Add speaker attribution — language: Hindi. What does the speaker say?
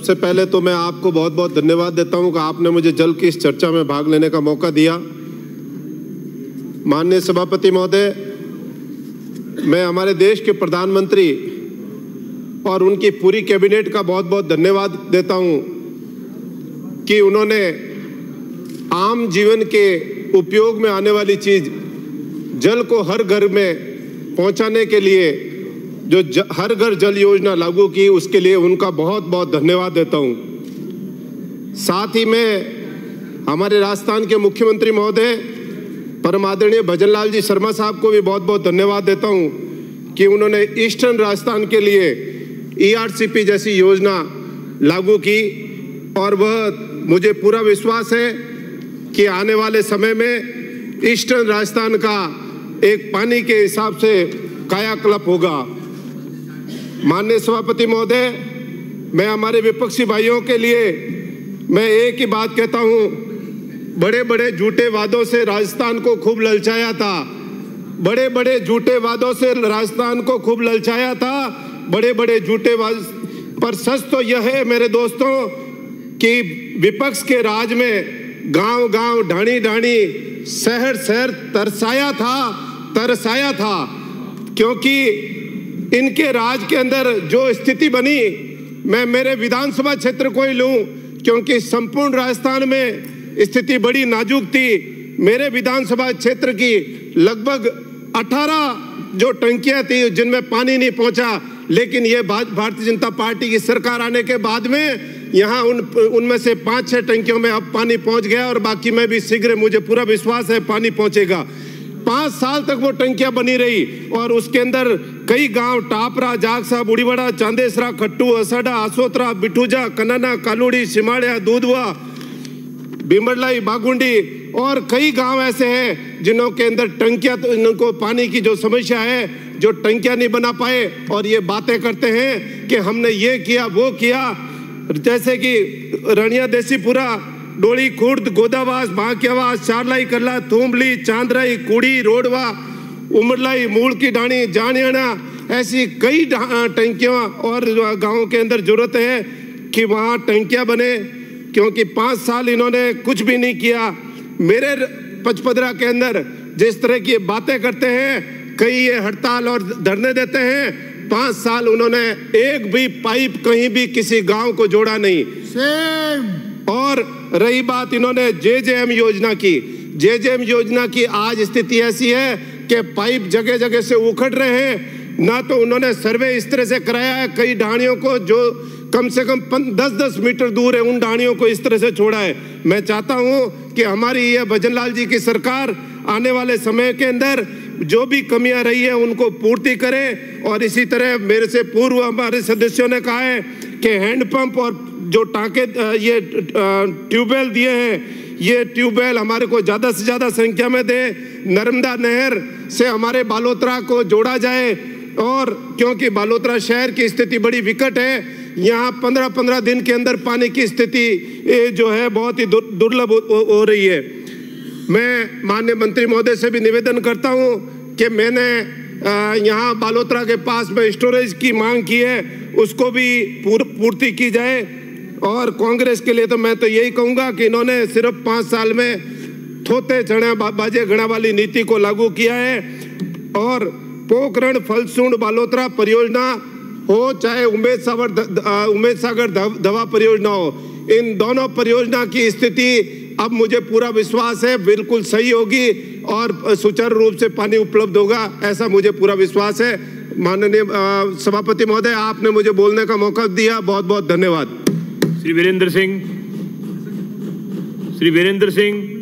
Speaker 1: सबसे पहले तो मैं आपको बहुत बहुत धन्यवाद देता हूं कि आपने मुझे जल की इस चर्चा में भाग लेने का मौका दिया। माननीय सभापति महोदय, मैं हमारे देश के प्रधानमंत्री और उनकी पूरी कैबिनेट का बहुत बहुत धन्यवाद देता हूं कि उन्होंने आम जीवन के उपयोग में आने वाली चीज जल को हर घर में पहुंचाने के लिए जो हर घर जल योजना लागू की, उसके लिए उनका बहुत बहुत धन्यवाद देता हूं। साथ ही मैं हमारे राजस्थान के मुख्यमंत्री महोदय परम आदरणीय भजन लाल जी शर्मा साहब को भी बहुत बहुत धन्यवाद देता हूं कि उन्होंने ईस्टर्न राजस्थान के लिए ERCP जैसी योजना लागू की, और वह मुझे पूरा विश्वास है कि आने वाले समय में ईस्टर्न राजस्थान का एक पानी के हिसाब से कायाकल्प होगा। माननीय सभापति महोदय, मैं हमारे विपक्षी भाइयों के लिए मैं एक ही बात कहता हूं, बड़े बड़े झूठे वादों से राजस्थान को खूब ललचाया था, बड़े बड़े झूठे वादों से राजस्थान को खूब ललचाया था, बड़े बड़े झूठे वाद। पर सच तो यह है मेरे दोस्तों कि विपक्ष के राज में गांव गांव, ढाणी ढाणी, शहर शहर तरसाया था, क्योंकि इनके राज के अंदर जो स्थिति बनी, मैं मेरे विधानसभा क्षेत्र को ही लूं क्योंकि संपूर्ण राजस्थान में स्थिति बड़ी नाजुक थी। मेरे विधानसभा क्षेत्र की लगभग 18 जो टंकियां थी जिनमें पानी नहीं पहुंचा, लेकिन ये भारतीय जनता पार्टी की सरकार आने के बाद में यहाँ उनमें से 5-6 टंकियों में अब पानी पहुंच गया, और बाकी में भी शीघ्र मुझे पूरा विश्वास है पानी पहुंचेगा। 5 साल तक वो टंकियां बनी रही और उसके अंदर कई गांव टापरा, जागसा, बुढ़ीवाड़ा, चांदेसरा, खट्टू, असड़ा, आसोतरा, बिठूजा, कनाना, कालूड़ी, सिमाड़िया, दूधवा, बिमरलाई, बागुंडी और कई गांव ऐसे हैं जिन्हों के अंदर टंकियां, इनको पानी की जो समस्या है, जो टंकियां नहीं बना पाए, और ये बातें करते हैं कि हमने ये किया वो किया। जैसे कि रनिया, देसीपुरा, डोली, खुर्द, गोदावास, बांकियावास, चारलाई, करला, थूमली, चांदराई, कुड़ी, रोडवा, उमरलाई, मूल की ढाणी, जानियाना, ऐसी कई टंकियां और गांवों के अंदर जरूरत है कि वहां टंकियां बने, क्योंकि 5 साल इन्होंने कुछ भी नहीं किया। मेरे पचपदरा के अंदर जिस तरह की बातें करते हैं, कई ये हड़ताल और धरने देते हैं, 5 साल उन्होंने एक भी पाइप कहीं भी किसी गांव को जोड़ा नहीं। और रही बात, इन्होंने JJM योजना की, JJM योजना की आज स्थिति ऐसी है कि पाइप जगह जगह से उखड़ रहे हैं। ना तो उन्होंने सर्वे इस तरह से कराया है, कई ढाणियों को जो कम से कम 10-10 मीटर दूर है, उन ढाणियों को इस तरह से छोड़ा है। मैं चाहता हूं कि हमारी ये भजन लाल जी की सरकार आने वाले समय के अंदर जो भी कमियां रही है उनको पूर्ति करे। और इसी तरह मेरे से पूर्व हमारे सदस्यों ने कहा है कि हैंडपंप और जो टाँके, ये ट्यूबवेल दिए हैं, ये ट्यूबवेल हमारे को ज़्यादा से ज़्यादा संख्या में दे। नर्मदा नहर से हमारे बालोतरा को जोड़ा जाए, और क्योंकि बालोतरा शहर की स्थिति बड़ी विकट है, यहाँ 15-15 दिन के अंदर पानी की स्थिति जो है बहुत ही दुर्लभ हो रही है। मैं माननीय मंत्री महोदय से भी निवेदन करता हूँ कि मैंने यहाँ बालोतरा के पास में स्टोरेज की मांग की है, उसको भी पूर्ति की जाए। और कांग्रेस के लिए तो मैं तो यही कहूँगा कि इन्होंने सिर्फ 5 साल में थोते चढ़े बाजे गणा वाली नीति को लागू किया है। और पोखरण फलसूंड बालोतरा परियोजना हो, चाहे उमेद सागर दवा परियोजना हो, इन दोनों परियोजना की स्थिति अब मुझे पूरा विश्वास है बिल्कुल सही होगी और सुचारू रूप से पानी उपलब्ध होगा, ऐसा मुझे पूरा विश्वास है। माननीय सभापति महोदय, आपने मुझे बोलने का मौका दिया, बहुत बहुत धन्यवाद।
Speaker 2: श्री वीरेंद्र सिंह।